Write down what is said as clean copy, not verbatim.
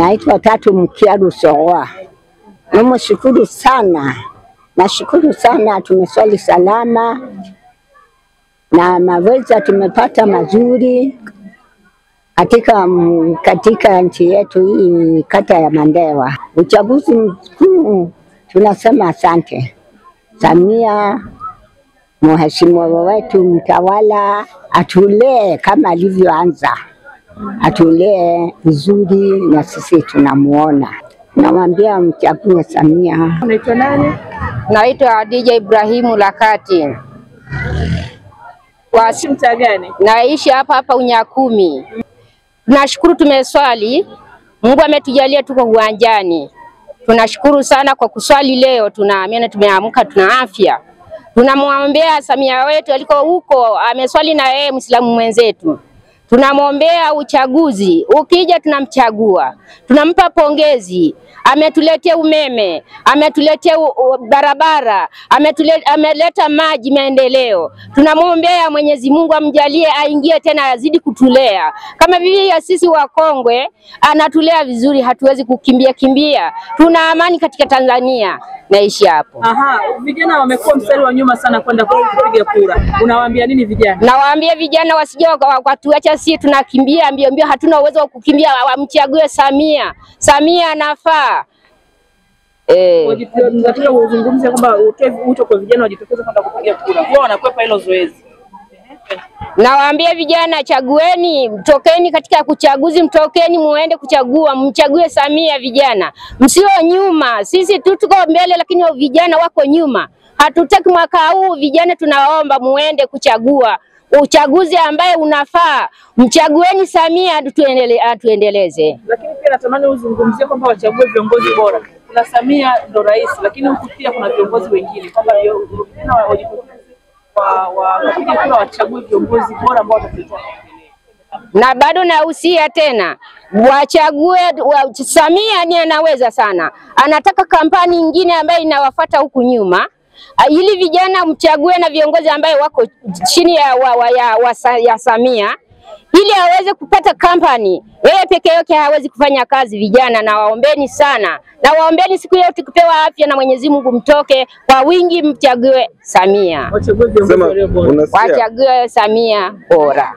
Naitwa Tatu Mkiaru Soa. Namshukuru sana. Nashukuru sana, tumeswali salama na maweza tumepata mazuri katika nchi yetu hii, kata ya Mandewa. Uchaguzi mkuu tunasema asante Samia, mheshimiwa wetu mtawala, atulee kama alivyoanza, atulee vizuri na sisi tunamuona. Namwambia mchague Samia. Unaitwa nani? Naitwa Adija Ibrahimu Lakati. Mtaa gani? Naishi hapa Unyakumi. Tunashukuru tumeswali. Mungu ametujalia tuko uwanjani. Tunashukuru sana kwa kuswali leo. Tunaamini tumeamka tuna afya. Tunamwombea Samia wetu aliko huko, ameswali na yeye Muislamu mwenzetu. Tunamwombea uchaguzi, ukija tunamchagua. Tunampa pongezi. Ametuletea umeme, ametuletea barabara, ameleta maji, maendeleo. Tunamwombea Mwenyezi Mungu amjalie aingie tena azidi kutulea. Kama vile sisi wakongwe anatulea vizuri, hatuwezi kukimbia. Tuna amani katika Tanzania. Naishi hapo. Vijana wamekuwa mstari wa nyuma sana kwenda kupiga kura. Unawaambia nini vijana? Nawaambia vijana wasije wakatuacha sisi tunakimbia mbio, hatuna uwezo wa kukimbia, wamchague Samia. Samia anafaa. Nataka uzungumzie kwamba utoe wito kwa vijana wajitokeze kwenda kupiga kura. Wao wanakwepa hilo zoezi. Nawaambia vijana, chagueni, mtokeni katika kuchaguzi, mtokeni muende kuchagua, mchague Samia vijana. Msio nyuma, sisi tuko mbele lakini vijana wako nyuma. Hatutaki mwaka huu vijana, tunaomba muende kuchagua uchaguzi ambaye unafaa. Mchagueni Samia atuendeleze. Lakini pia natamani uzungumzie kwamba wachague viongozi bora. Kuna Samia ndo rais, lakini huku pia kuna viongozi wengine kwamba vijana wajitokeze wapiga kura wachague viongozi bora ambao watatuletea. Na bado nahusia tena wachague Samia, ni anaweza sana. Anataka kampani nyingine ambayo inawafuata huku nyuma, ili vijana mchague na viongozi ambaye wako chini ya Samia, ili aweze kupata kampani. Yeye peke yake hawezi kufanya kazi vijana, na waombeni sana. Na waombeni siku hiyo tukipewa afya na Mwenyezi Mungu, mtoke kwa wingi mchague Samia. Wachague viongozi bora. Wachague Samia bora.